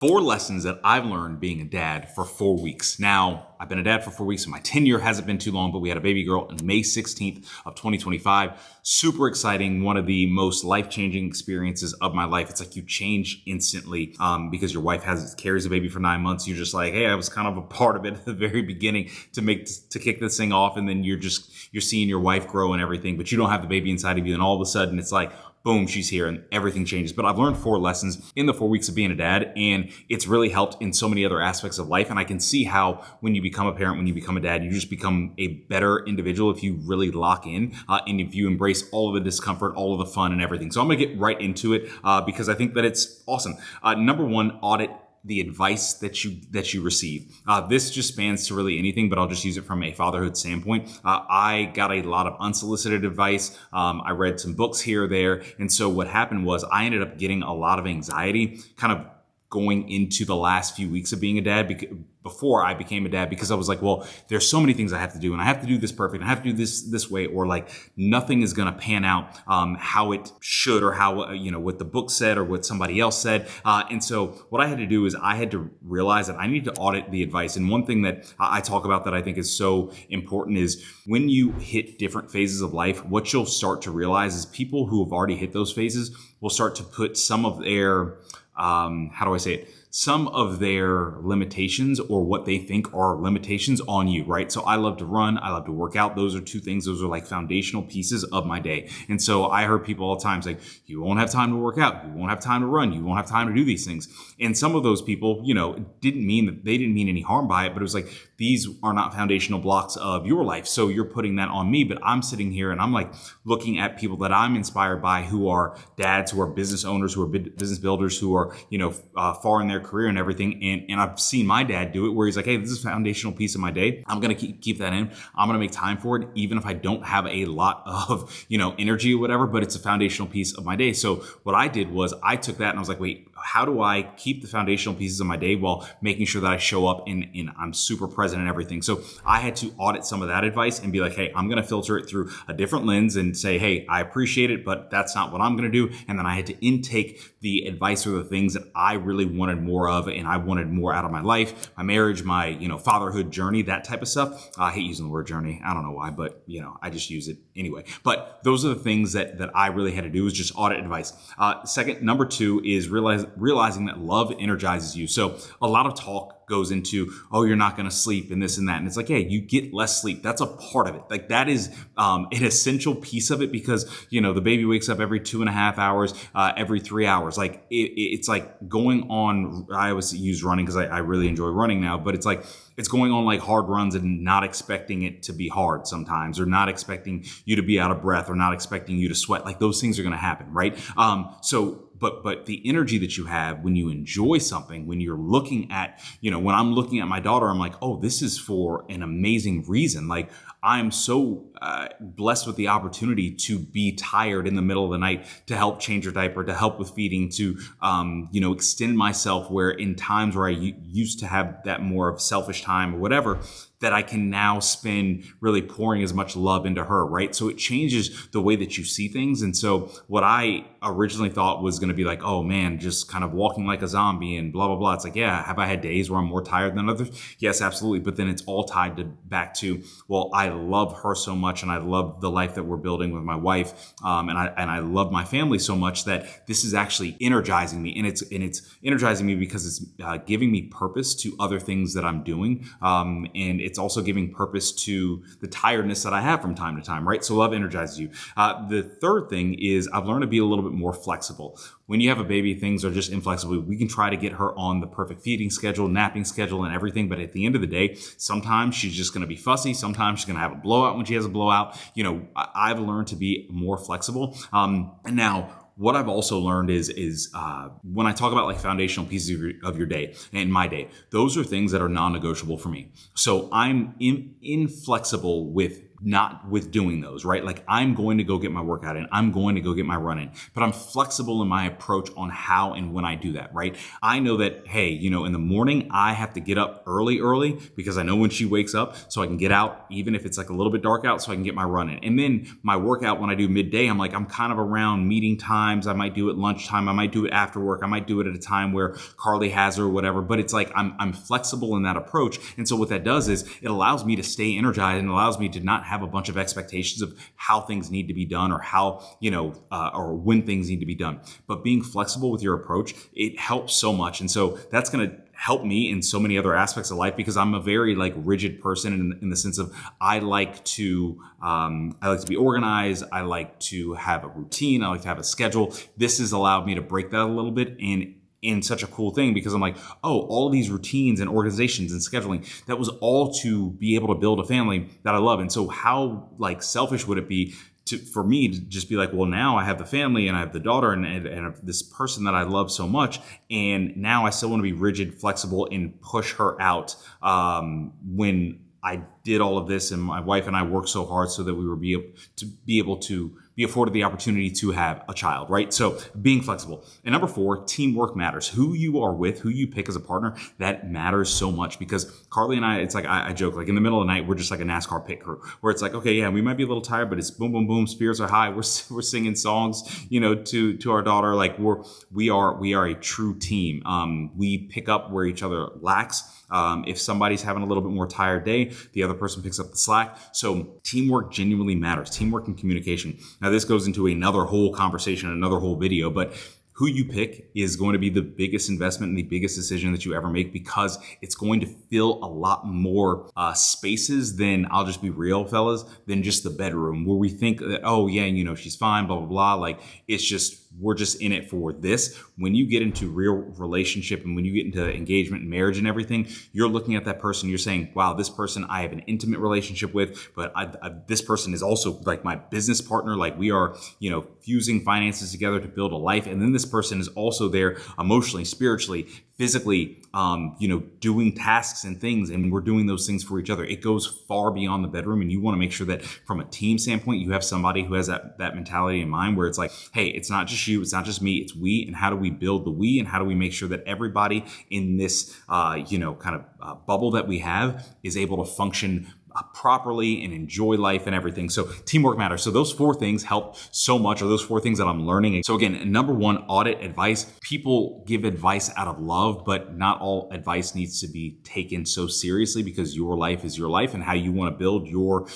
4 lessons that I've learned being a dad for 4 weeks. Now, I've been a dad for 4 weeks, and my tenure hasn't been too long, but we had a baby girl on May 16th of 2025. Super exciting. One of the most life-changing experiences of my life. It's like you change instantly because your wife carries a baby for 9 months. You're just like, hey, I was kind of a part of it at the very beginning to kick this thing off, and then you're seeing your wife grow and everything, but you don't have the baby inside of you, and all of a sudden it's like, boom, she's here and everything changes. But I've learned 4 lessons in the 4 weeks of being a dad, and it's really helped in so many other aspects of life. And I can see how when you become a parent, when you become a dad, you just become a better individual if you really lock in and if you embrace all of the discomfort, all of the fun and everything. So I'm going to get right into it because I think that it's awesome. Number 1, audit the advice that you receive. This just spans to really anything, but I'll just use it from a fatherhood standpoint. I got a lot of unsolicited advice. I read some books here or there. And so what happened was I ended up getting a lot of anxiety kind of going into the last few weeks of being a dad before I became a dad, because I was like, well, there's so many things I have to do, and I have to do this perfect, and I have to do this way, or like nothing is going to pan out how it should, or how what the book said or what somebody else said. And so what I had to do is I had to realize that I need to audit the advice. And one thing that I talk about that I think is so important is when you hit different phases of life, what you'll start to realize is people who have already hit those phases will start to put some of their some of their limitations or what they think are limitations on you, right? So I love to run. I love to work out. Those are 2 things. Those are like foundational pieces of my day. And so I heard people all the time say, you won't have time to work out. You won't have time to run. You won't have time to do these things. And some of those people, didn't mean any harm by it, but it was like, these are not foundational blocks of your life. So you're putting that on me, but I'm sitting here and I'm like looking at people that I'm inspired by who are dads, who are business owners, who are business builders, who are, far in their career and everything. And I've seen my dad do it where he's like, hey, this is a foundational piece of my day. I'm going to keep that in. I'm going to make time for it, even if I don't have a lot of, energy or whatever, but it's a foundational piece of my day. So what I did was I took that and I was like, wait, how do I keep the foundational pieces of my day while making sure that I show up and I'm super present and everything? So I had to audit some of that advice and be like, hey, I'm going to filter it through a different lens and say, hey, I appreciate it, but that's not what I'm going to do. And then I had to intake the advice or the things that I really wanted more of, and I wanted more out of my life, my marriage, my, fatherhood journey, that type of stuff. I hate using the word journey. I don't know why, but I just use it anyway. But those are the things that I really had to do, is just audit advice. Number 2 is realizing that love energizes you. So a lot of talk goes into, oh, you're not going to sleep and this and that. And it's like, hey, you get less sleep. That's a part of it. Like that is an essential piece of it, because, the baby wakes up every 2.5 hours, every 3 hours. Like it's like going on, I always use running because I really enjoy running now, but it's like, it's going on like hard runs and not expecting it to be hard sometimes, or not expecting you to be out of breath, or not expecting you to sweat. Like those things are going to happen, right? But the energy that you have when you enjoy something, when you're looking at, when I'm looking at my daughter, I'm like, oh, this is for an amazing reason. Like I'm so blessed with the opportunity to be tired in the middle of the night, to help change her diaper, to help with feeding, to, extend myself where in times where I used to have that more of selfish time or whatever, that I can now spend really pouring as much love into her, right? So it changes the way that you see things. And so what I originally thought was going to be like, oh man, just kind of walking like a zombie and blah, blah, blah. It's like, yeah, have I had days where I'm more tired than others? Yes, absolutely. But then it's all tied back to, well, I love her so much, and I love the life that we're building with my wife. And I love my family so much that this is actually energizing me. And it's energizing me because it's giving me purpose to other things that I'm doing. And it's also giving purpose to the tiredness that I have from time to time, right? So love energizes you. The third thing is I've learned to be a little bit more flexible. When you have a baby, things are just inflexible. We can try to get her on the perfect feeding schedule, napping schedule, and everything. But at the end of the day, sometimes she's just going to be fussy. Sometimes she's going to have a blowout when she has a blowout. I've learned to be more flexible. And now, what I've also learned is when I talk about like foundational pieces of your day and my day, those are things that are non-negotiable for me. So I'm inflexible with not with doing those, right? Like I'm going to go get my workout in, I'm going to go get my run in, but I'm flexible in my approach on how and when I do that, right? I know that, hey, in the morning I have to get up early because I know when she wakes up, so I can get out even if it's like a little bit dark out, so I can get my run in. And then my workout when I do midday, I'm kind of around meeting times. I might do it lunchtime, I might do it after work, I might do it at a time where Carly has her or whatever, but it's like I'm flexible in that approach. And so what that does is it allows me to stay energized and allows me to not have a bunch of expectations of how things need to be done or how, or when things need to be done. But being flexible with your approach, it helps so much. And so that's going to help me in so many other aspects of life because I'm a very rigid person in the sense of I like to be organized. I like to have a routine. I like to have a schedule. This has allowed me to break that a little bit in such a cool thing because I'm like, oh, all of these routines and organizations and scheduling, that was all to be able to build a family that I love. And so how selfish would it be for me to just be like, well, now I have the family and I have the daughter and this person that I love so much. And now I still want to be rigid, flexible, and push her out when I did all of this and my wife and I worked so hard so that we were able to be afforded the opportunity to have a child, right? So being flexible. And number 4, teamwork matters. Who you are with, who you pick as a partner, that matters so much because Carly and I, it's like, I joke, in the middle of the night, we're just like a NASCAR pit crew where it's like, okay, yeah, we might be a little tired, but it's boom, boom, boom, spirits are high. We're singing songs, to our daughter. We are a true team. We pick up where each other lacks. If somebody's having a little bit more tired day, the other person picks up the slack. So teamwork genuinely matters. Teamwork and communication. Now this goes into another whole conversation, another whole video, but who you pick is going to be the biggest investment and the biggest decision that you ever make because it's going to fill a lot more spaces than, I'll just be real, fellas, than just the bedroom where we think that, oh yeah, she's fine, blah, blah, blah. It's just, we're just in it for this. When you get into real relationship and when you get into engagement and marriage and everything, you're looking at that person, you're saying, wow, this person I have an intimate relationship with, but this person is also my business partner. We are, fusing finances together to build a life. And then this person is also there emotionally, spiritually, physically, doing tasks and things. And we're doing those things for each other. It goes far beyond the bedroom. And you want to make sure that from a team standpoint, you have somebody who has that mentality in mind where it's like, hey, it's not just you, it's not just me, it's we. And how do we build the we? And how do we make sure that everybody in this, bubble that we have is able to function properly and enjoy life and everything. So teamwork matters. So those 4 things help so much, or those 4 things that I'm learning. So again, number 1, audit advice. People give advice out of love, but not all advice needs to be taken so seriously because your life is your life and how you want to build your,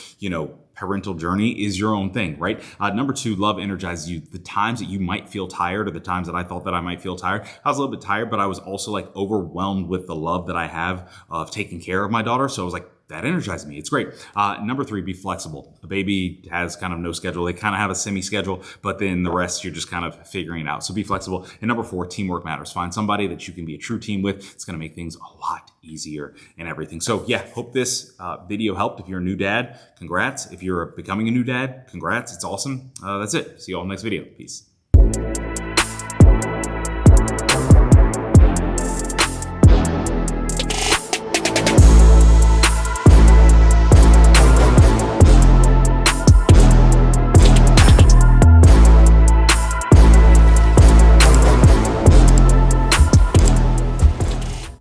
parental journey is your own thing, right? Number 2, love energizes you. The times that you might feel tired or the times that I thought that I might feel tired, I was a little bit tired, but I was also overwhelmed with the love that I have of taking care of my daughter. So I was like, that energizes me. It's great. Number 3, be flexible. A baby has kind of no schedule. They kind of have a semi-schedule, but then the rest you're just kind of figuring it out. So be flexible. And number 4, teamwork matters. Find somebody that you can be a true team with. It's going to make things a lot easier and everything. So yeah, hope this video helped. If you're a new dad, congrats. If you're becoming a new dad, congrats. It's awesome. That's it. See you all in the next video. Peace.